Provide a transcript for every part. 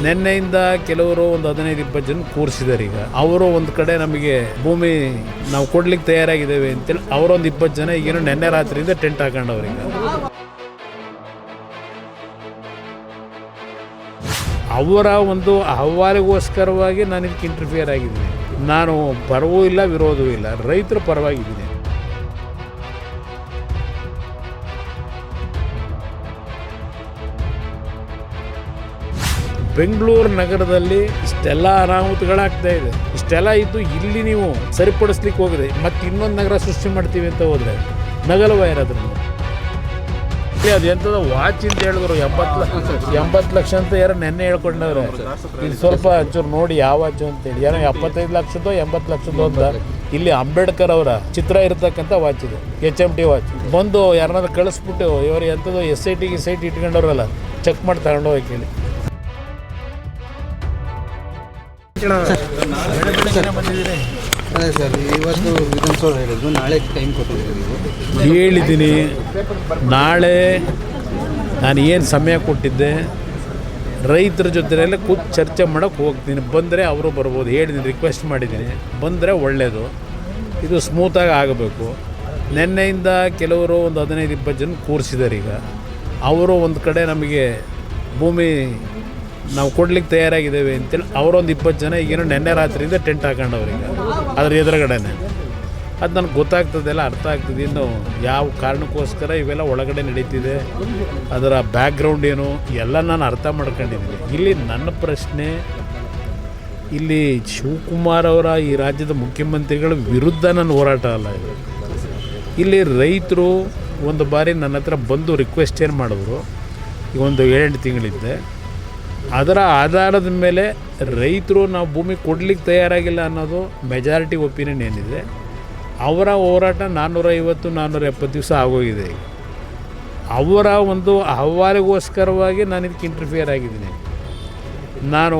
ನಿನ್ನೆಯಿಂದ ಕೆಲವರು ಒಂದು 15-20 ಜನ ಕೂರಿಸಿದ್ದಾರೆ. ಈಗ ಅವರು ಒಂದು ಕಡೆ ನಮಗೆ ಭೂಮಿ ನಾವು ಕೊಡ್ಲಿಕ್ಕೆ ತಯಾರಾಗಿದ್ದೇವೆ ಅಂತೇಳಿ ಅವರೊಂದು 20 ಜನ ಈಗೇನು ನಿನ್ನೆ ರಾತ್ರಿಯಿಂದ ಟೆಂಟ್ ಹಾಕೊಂಡವ್ರೀಗ. ಅವರ ಒಂದು ಅಹವಾಲಿಗೋಸ್ಕರವಾಗಿ ನಾನು ಇದಕ್ಕೆ ಇಂಟರ್ಫಿಯರ್ ಆಗಿದ್ದೀನಿ. ನಾನು ಪರವೂ ಇಲ್ಲ ವಿರೋಧವೂ ಇಲ್ಲ, ರೈತರ ಪರವಾಗಿದ್ದೀನಿ. ಬೆಂಗಳೂರು ನಗರದಲ್ಲಿ ಇಷ್ಟೆಲ್ಲ ಅನಾಹುತಗಳಾಗ್ತಾ ಇದೆ. ಇಷ್ಟೆಲ್ಲ ಇದ್ದು ಇಲ್ಲಿ ನೀವು ಸರಿಪಡಿಸ್ಲಿಕ್ಕೆ ಹೋಗಿದೆ ಮತ್ತು ಇನ್ನೊಂದು ನಗರ ಸೃಷ್ಟಿ ಮಾಡ್ತೀವಿ ಅಂತ ಹೋದರೆ ನಗಲುವ ಇರೋದ್ರಿಂದ ಅದು ಎಂಥದ್ದು ವಾಚ್ ಅಂತ ಹೇಳಿದ್ರು 80 ಲಕ್ಷ ಅಂತ ಯಾರೋ ನೆನ್ನೆ ಹೇಳ್ಕೊಂಡವ್ರೆ. ಇದು ಸ್ವಲ್ಪ ಒಂಚೂರು ನೋಡಿ ಯಾವ ವಾಚು ಅಂತೇಳಿ, ಏನೋ 75 ಲಕ್ಷದ್ದು 80 ಲಕ್ಷದ್ದು ಅಂತ. ಇಲ್ಲಿ ಅಂಬೇಡ್ಕರ್ ಅವರ ಚಿತ್ರ ಇರತಕ್ಕಂಥ ವಾಚ್ ಇದೆ, HMT ವಾಚ್. ಬಂದು ಯಾರನ್ನಾದ್ರು ಕಳಿಸ್ಬಿಟ್ಟು ಇವರು ಎಂಥದ್ದು SIT ಇಟ್ಕೊಂಡವ್ರಲ್ಲ ಚೆಕ್ ಮಾಡಿ ತಗೊಂಡು ಹೋಗಿ ಕೇಳಿ. ಅದೇ ಸರ್, ಇವತ್ತು ವಿಧಾನಸೌಧ ಹೇಳಿದ್ದು ನಾಳೆ ಟೈಮ್ ಕೊಟ್ಟಿದ್ದೀವಿ. ಹೇಳಿದ್ದೀನಿ ನಾಳೆ ನಾನು ಏನು ಸಮಯ ಕೊಟ್ಟಿದ್ದೆ ರೈತರ ಜೊತೆಯಲ್ಲೇ ಕೂತು ಚರ್ಚೆ ಮಾಡೋಕ್ಕೆ ಹೋಗ್ತೀನಿ. ಬಂದರೆ ಅವರು ಬರ್ಬೋದು, ಹೇಳಿದ್ದೀನಿ, ರಿಕ್ವೆಸ್ಟ್ ಮಾಡಿದ್ದೀನಿ. ಬಂದರೆ ಒಳ್ಳೆಯದು, ಇದು ಸ್ಮೂತಾಗಿ ಆಗಬೇಕು. ನಿನ್ನೆಯಿಂದ ಕೆಲವರು ಒಂದು 15-20 ಜನ ಕೂರಿಸಿದ್ದಾರೆ. ಈಗ ಅವರು ಒಂದು ಕಡೆ ನಮಗೆ ಭೂಮಿ ನಾವು ಕೊಡ್ಲಿಕ್ಕೆ ತಯಾರಾಗಿದ್ದೇವೆ ಅಂತೇಳಿ ಅವರೊಂದು 20 ಜನ ಈಗೇನು ನಿನ್ನೆ ರಾತ್ರಿಯಿಂದ ಟೆಂಟ್ ಹಾಕೊಂಡವ್ರೀಗ ಅದ್ರ ಎದುರುಗಡೆನೆ. ಅದು ನನಗೆ ಗೊತ್ತಾಗ್ತದೆಲ್ಲ, ಅರ್ಥ ಆಗ್ತದೆ. ಇನ್ನು ಯಾವ ಕಾರಣಕ್ಕೋಸ್ಕರ ಇವೆಲ್ಲ ಒಳಗಡೆ ನಡೀತಿದೆ, ಅದರ ಬ್ಯಾಕ್ಗ್ರೌಂಡ್ ಏನು ಎಲ್ಲ ನಾನು ಅರ್ಥ ಮಾಡ್ಕೊಂಡಿದ್ದೀನಿ. ಇಲ್ಲಿ ನನ್ನ ಪ್ರಶ್ನೆ, ಇಲ್ಲಿ ಶಿವಕುಮಾರ್ ಅವರ ಈ ರಾಜ್ಯದ ಮುಖ್ಯಮಂತ್ರಿಗಳ ವಿರುದ್ಧ ನನ್ನ ಹೋರಾಟ ಅಲ್ಲ ಇದು. ಇಲ್ಲಿ ರೈತರು ಒಂದು ಬಾರಿ ನನ್ನ ಹತ್ರ ಬಂದು ರಿಕ್ವೆಸ್ಟ್ ಏನು ಮಾಡಿದ್ರು, ಈಗ ಒಂದು 7 ತಿಂಗಳಿದ್ದೆ. ಅದರ ಆಧಾರದ ಮೇಲೆ ರೈತರು ನಾವು ಭೂಮಿ ಕೊಡಲಿಕ್ಕೆ ತಯಾರಾಗಿಲ್ಲ ಅನ್ನೋದು ಮೆಜಾರಿಟಿ ಒಪಿನಿಯನ್ ಏನಿದೆ. ಅವರ ಹೋರಾಟ 450-470 ದಿವಸ ಆಗೋಗಿದೆ. ಅವರ ಒಂದು ಅಹವಾಲಿಗೋಸ್ಕರವಾಗಿ ನಾನು ಇದಕ್ಕೆ ಇಂಟರ್ಫಿಯರ್ ಆಗಿದ್ದೀನಿ. ನಾನು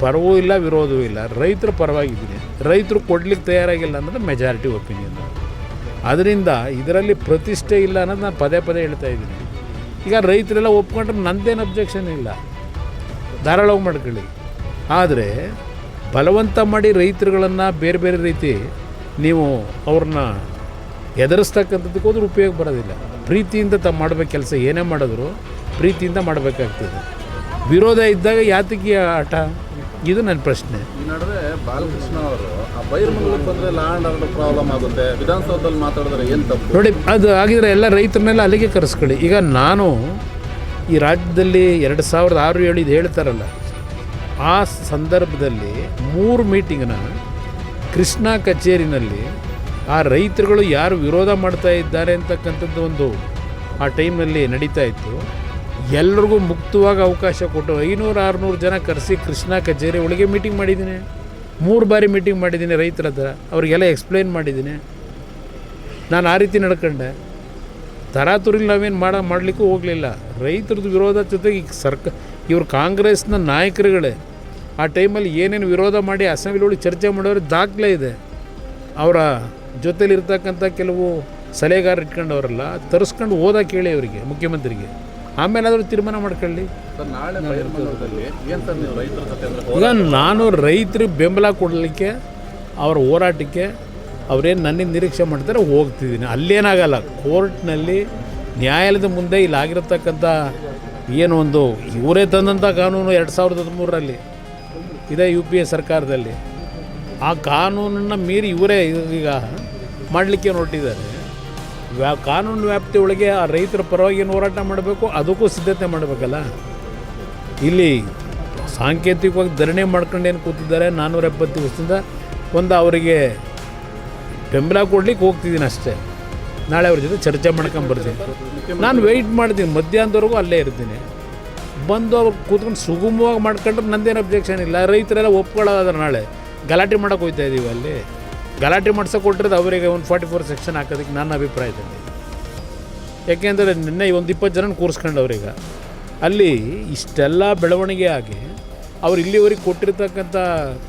ಪರವೂ ಇಲ್ಲ ವಿರೋಧವೂ ಇಲ್ಲ, ರೈತರ ಪರವಾಗಿದ್ದೀನಿ. ರೈತರು ಕೊಡಲಿಕ್ಕೆ ತಯಾರಾಗಿಲ್ಲ ಅನ್ನೋದು ಮೆಜಾರಿಟಿ ಒಪಿನಿಯನ್. ಅದರಿಂದ ಇದರಲ್ಲಿ ಪ್ರತಿಷ್ಠೆ ಇಲ್ಲ ಅನ್ನೋದು ನಾನು ಪದೇ ಹೇಳ್ತಾ ಇದ್ದೀನಿ. ಈಗ ರೈತರೆಲ್ಲ ಒಪ್ಕೊಂಡ್ರೆ ನಂದೇನು ಅಬ್ಜೆಕ್ಷನ್ ಇಲ್ಲ, ಧಾರಾಳವಾಗಿ ಮಾಡ್ಕೊಳ್ಳಿ. ಆದರೆ ಬಲವಂತ ಮಾಡಿ ರೈತರುಗಳನ್ನು ಬೇರೆ ಬೇರೆ ರೀತಿ ನೀವು ಅವ್ರನ್ನ ಎದುರಿಸ್ತಕ್ಕಂಥದ್ದಕ್ಕೆ ಹೋದ್ರೆ ಉಪಯೋಗ ಬರೋದಿಲ್ಲ. ಪ್ರೀತಿಯಿಂದ ಮಾಡಬೇಕು ಕೆಲಸ, ಏನೇ ಮಾಡಿದ್ರು ಪ್ರೀತಿಯಿಂದ ಮಾಡಬೇಕಾಗ್ತದೆ. ವಿರೋಧ ಇದ್ದಾಗ ಯಾತಕ್ಕೆ ಆಟ, ಇದು ನನ್ನ ಪ್ರಶ್ನೆ. ಈ ನಡುವೆ ಬಾಲಕೃಷ್ಣ ಅವರು ಬೈರ್ಮಂಗಲಕ್ಕೆ ಬಂದರೆ ಲಾ ಆ್ಯಂಡ್ ಆರ್ಡರ್ ಪ್ರಾಬ್ಲಮ್ ಆಗುತ್ತೆ, ವಿಧಾನಸೌಧದಲ್ಲಿ ಮಾತಾಡಿದ್ರೆ ಏನು ತಪ್ಪು ನೋಡಿ. ಅದು ಆಗಿದ್ರೆ ಎಲ್ಲ ರೈತರನ್ನೆಲ್ಲ ಅಲ್ಲಿಗೆ ಕರೆಸ್ಕೊಳ್ಳಿ. ಈಗ ನಾನು ಈ ರಾಜ್ಯದಲ್ಲಿ 2006-7 ಇದು ಹೇಳ್ತಾರಲ್ಲ, ಆ ಸಂದರ್ಭದಲ್ಲಿ 3 ಮೀಟಿಂಗ್ನ ಕೃಷ್ಣ ಕಚೇರಿನಲ್ಲಿ ಆ ರೈತರುಗಳು ಯಾರು ವಿರೋಧ ಮಾಡ್ತಾ ಇದ್ದಾರೆ ಅಂತಕ್ಕಂಥದ್ದು ಒಂದು ಆ ಟೈಮ್ನಲ್ಲಿ ನಡೀತಾ ಇತ್ತು. ಎಲ್ರಿಗೂ ಮುಕ್ತವಾಗಿ ಅವಕಾಶ ಕೊಟ್ಟು 500-600 ಜನ ಕರೆಸಿ ಕೃಷ್ಣ ಕಚೇರಿ ಒಳಗೆ ಮೀಟಿಂಗ್ ಮಾಡಿದ್ದೀನಿ. 3 ಬಾರಿ ಮೀಟಿಂಗ್ ಮಾಡಿದ್ದೀನಿ ರೈತರ ಹತ್ರ, ಅವ್ರಿಗೆಲ್ಲ ಎಕ್ಸ್ಪ್ಲೈನ್ ಮಾಡಿದ್ದೀನಿ. ನಾನು ಆ ರೀತಿ ನಡ್ಕೊಂಡೆ. ತರಾತುರಿಲಿ ನಾವೇನು ಮಾಡಲಿಕ್ಕೂ ಹೋಗಲಿಲ್ಲ. ರೈತರದ್ದು ವಿರೋಧ ಜೊತೆಗೆ ಈಗ ಇವರು ಕಾಂಗ್ರೆಸ್ನ ನಾಯಕರುಗಳೇ ಆ ಟೈಮಲ್ಲಿ ಏನೇನು ವಿರೋಧ ಮಾಡಿ ಅಸೆಂಬ್ಲಿ ಚರ್ಚೆ ಮಾಡೋರು ದಾಖಲೆ ಇದೆ. ಅವರ ಜೊತೆಲಿರ್ತಕ್ಕಂಥ ಕೆಲವು ಸಲಹೆಗಾರ ಇಟ್ಕೊಂಡವರೆಲ್ಲ ತರಿಸ್ಕೊಂಡು ಓದಕ್ಕೆ ಹೇಳಿ ಅವರಿಗೆ, ಮುಖ್ಯಮಂತ್ರಿಗೆ. ಆಮೇಲೆ ಆದರೂ ತೀರ್ಮಾನ ಮಾಡ್ಕೊಳ್ಳಿ. ಈಗ ನಾನು ರೈತರಿಗೆ ಬೆಂಬಲ ಕೊಡಲಿಕ್ಕೆ, ಅವರ ಹೋರಾಟಕ್ಕೆ ಅವರೇನು ನನ್ನಿಂದ ನಿರೀಕ್ಷೆ ಮಾಡ್ತಾರೆ ಹೋಗ್ತಿದ್ದೀನಿ. ಅಲ್ಲೇನಾಗಲ್ಲ, ಕೋರ್ಟ್ನಲ್ಲಿ ನ್ಯಾಯಾಲಯದ ಮುಂದೆ ಇಲ್ಲಾಗಿರತಕ್ಕಂಥ ಏನು ಒಂದು ಇವರೇ ತಂದಂಥ ಕಾನೂನು 2013ರಲ್ಲಿ ಇದೇ UPA ಸರ್ಕಾರದಲ್ಲಿ, ಆ ಕಾನೂನನ್ನು ಮೀರಿ ಇವರೇ ಈಗ ಮಾಡಲಿಕ್ಕೆ ಹೊರಟಿದ್ದಾರೆ. ಕಾನೂನು ವ್ಯಾಪ್ತಿ ಒಳಗೆ ಆ ರೈತರ ಪರವಾಗಿ ಏನು ಹೋರಾಟ ಮಾಡಬೇಕು, ಅದಕ್ಕೂ ಸಿದ್ಧತೆ ಮಾಡಬೇಕಲ್ಲ. ಇಲ್ಲಿ ಸಾಂಕೇತಿಕವಾಗಿ ಧರಣಿ ಮಾಡ್ಕೊಂಡು ಏನು ಕೂತಿದ್ದಾರೆ 470 ದಿವಸದಿಂದ, ಒಂದು ಅವರಿಗೆ ಬೆಂಬಲ ಕೊಡ್ಲಿಕ್ಕೆ ಹೋಗ್ತಿದ್ದೀನಿ ಅಷ್ಟೇ. ನಾಳೆ ಅವ್ರ ಜೊತೆ ಚರ್ಚೆ ಮಾಡ್ಕೊಂಬರ್ತೀನಿ. ನಾನು ವೆಯ್ಟ್ ಮಾಡ್ತೀನಿ, ಮಧ್ಯಾಹ್ನದವರೆಗೂ ಅಲ್ಲೇ ಇರ್ತೀನಿ. ಬಂದು ಅವ್ರು ಕೂತ್ಕೊಂಡು ಸುಗಮವಾಗಿ ಮಾಡ್ಕೊಂಡ್ರೆ ನಂದೇನು ಅಬ್ಜೆಕ್ಷನ್ ಇಲ್ಲ. ರೈತರೆಲ್ಲ ಒಪ್ಕೊಳ್ಳೋದಾದ್ರೆ ನಾಳೆ ಗಲಾಟೆ ಮಾಡೋಕೆ ಹೋಗ್ತಾ ಇದ್ದೀವಿ. ಅಲ್ಲಿ ಗಲಾಟೆ ಮಾಡ್ಸೋಕೆ ಕೊಟ್ಟಿರೋದು ಅವರಿಗೆ 144 ಸೆಕ್ಷನ್ ಹಾಕೋದಕ್ಕೆ ನನ್ನ ಅಭಿಪ್ರಾಯದಲ್ಲಿ. ಯಾಕೆಂದರೆ ನಿನ್ನೆ ಒಂದು 20 ಜನ ಕೂರಿಸ್ಕೊಂಡವ್ರೀಗ ಅಲ್ಲಿ ಇಷ್ಟೆಲ್ಲ ಬೆಳವಣಿಗೆ ಆಗಿ ಅವ್ರು ಇಲ್ಲಿವರೆಗೆ ಕೊಟ್ಟಿರ್ತಕ್ಕಂಥ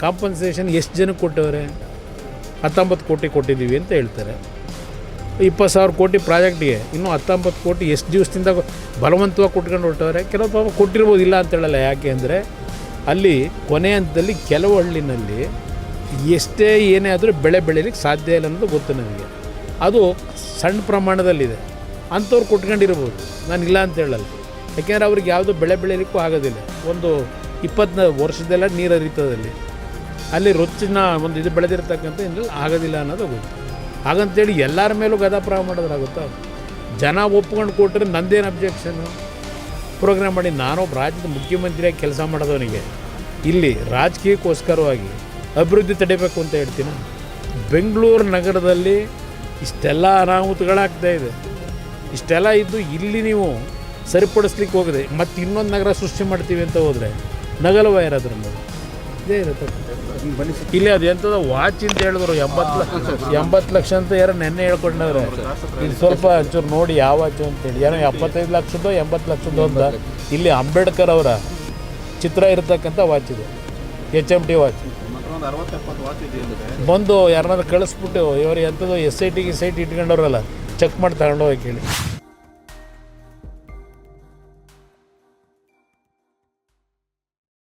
ಕಾಂಪನ್ಸೇಷನ್ ಎಷ್ಟು ಜನಕ್ಕೆ ಕೊಟ್ಟವ್ರೆ? 19 ಕೋಟಿ ಕೊಟ್ಟಿದ್ದೀವಿ ಅಂತ ಹೇಳ್ತಾರೆ. 20,000 ಕೋಟಿ ಪ್ರಾಜೆಕ್ಟಿಗೆ ಇನ್ನೂ 19 ಕೋಟಿ ಎಷ್ಟು ದಿವಸದಿಂದ ಬಲವಂತವಾಗಿ ಕೊಟ್ಕೊಂಡು ಹೊರಟವ್ರೆ. ಕೆಲವು ಪಾಪ ಕೊಟ್ಟಿರ್ಬೋದು, ಇಲ್ಲ ಅಂತ ಹೇಳಲ್ಲ. ಯಾಕೆ ಅಂದರೆ ಅಲ್ಲಿ ಕೊನೆ ಹಂತದಲ್ಲಿ ಕೆಲವು ಹಳ್ಳಿನಲ್ಲಿ ಎಷ್ಟೇ ಏನೇ ಆದರೂ ಬೆಳೆ ಬೆಳೀಲಿಕ್ಕೆ ಸಾಧ್ಯ ಇಲ್ಲ ಅನ್ನೋದು ಗೊತ್ತು ನನಗೆ. ಅದು ಸಣ್ಣ ಪ್ರಮಾಣದಲ್ಲಿದೆ, ಅಂಥವ್ರು ಕೊಟ್ಕೊಂಡಿರ್ಬೋದು, ನಾನು ಇಲ್ಲ ಅಂತ ಹೇಳಲ್ಲ. ಯಾಕೆಂದರೆ ಅವ್ರಿಗೆ ಯಾವುದೂ ಬೆಳೆ ಬೆಳೀಲಿಕ್ಕೂ ಆಗೋದಿಲ್ಲ. ಒಂದು 24 ವರ್ಷದೆಲ್ಲ ನೀರು ಹರಿತದಲ್ಲಿ ಅಲ್ಲಿ ರೊಚ್ಚಿನ ಒಂದು ಇದು ಬೆಳೆದಿರ್ತಕ್ಕಂಥ ಇನ್ನಲ್ಲಿ ಆಗೋದಿಲ್ಲ ಅನ್ನೋದು ಗೊತ್ತು. ಹಾಗಂತೇಳಿ ಎಲ್ಲರ ಮೇಲೂ ಗದಾಪ್ರಾವ ಮಾಡೋದ್ರಾಗುತ್ತಾ? ಜನ ಒಪ್ಕೊಂಡು ಕೊಟ್ಟರೆ ನಂದೇನು ಅಬ್ಜೆಕ್ಷನ್ನು? ಪ್ರೋಗ್ರಾಮ್ ಮಾಡಿ ನಾನೊಬ್ಬ ರಾಜ್ಯದ ಮುಖ್ಯಮಂತ್ರಿಯಾಗಿ ಕೆಲಸ ಮಾಡೋದವನಿಗೆ ಇಲ್ಲಿ ರಾಜಕೀಯಕ್ಕೋಸ್ಕರವಾಗಿ ಅಭಿವೃದ್ಧಿ ತಡಿಬೇಕು ಅಂತ ಹೇಳ್ತೀನಿ. ಬೆಂಗಳೂರು ನಗರದಲ್ಲಿ ಇಷ್ಟೆಲ್ಲ ಅನಾಹುತಗಳಾಗ್ತಾಯಿದೆ. ಇಷ್ಟೆಲ್ಲ ಇದ್ದು ಇಲ್ಲಿ ನೀವು ಸರಿಪಡಿಸ್ಲಿಕ್ಕೆ ಹೋಗಿದೆ ಮತ್ತು ಇನ್ನೊಂದು ನಗರ ಸೃಷ್ಟಿ ಮಾಡ್ತೀವಿ ಅಂತ ಹೋದರೆ ನಗಲವ ಇರೋದ್ರಿಂದ ಇದೇ ಇರುತ್ತೆ. ಇಲ್ಲಿ ಅದು ಎಂಥದ್ದು ವಾಚ್ ಅಂತ ಹೇಳಿದ್ರು 80 ಲಕ್ಷ ಅಂತ ಯಾರೋ ನೆನ್ನೆ ಹೇಳ್ಕೊಂಡವ್ರೆ. ಇದು ಸ್ವಲ್ಪ ಒಂಚೂರು ನೋಡಿ ಯಾವ ವಾಚು ಅಂತೇಳಿ, ಏನೋ 75 ಲಕ್ಷದ್ದು 80 ಲಕ್ಷದ್ದು ಅಂತ. ಇಲ್ಲಿ ಅಂಬೇಡ್ಕರ್ ಅವರ ಚಿತ್ರ ಇರತಕ್ಕಂಥ ವಾಚ್ ಇದೆ, HMT ವಾಚ್. ಬಂದು ಯಾರನ್ನಾದ್ರು ಕಳಿಸ್ಬಿಟ್ಟು ಇವರು ಎಂಥದ್ದು SIT ಇಟ್ಕೊಂಡವ್ರಲ್ಲ, ಚೆಕ್ ಮಾಡಿ ತಗೊಂಡೋಗಿ ಕೇಳಿ.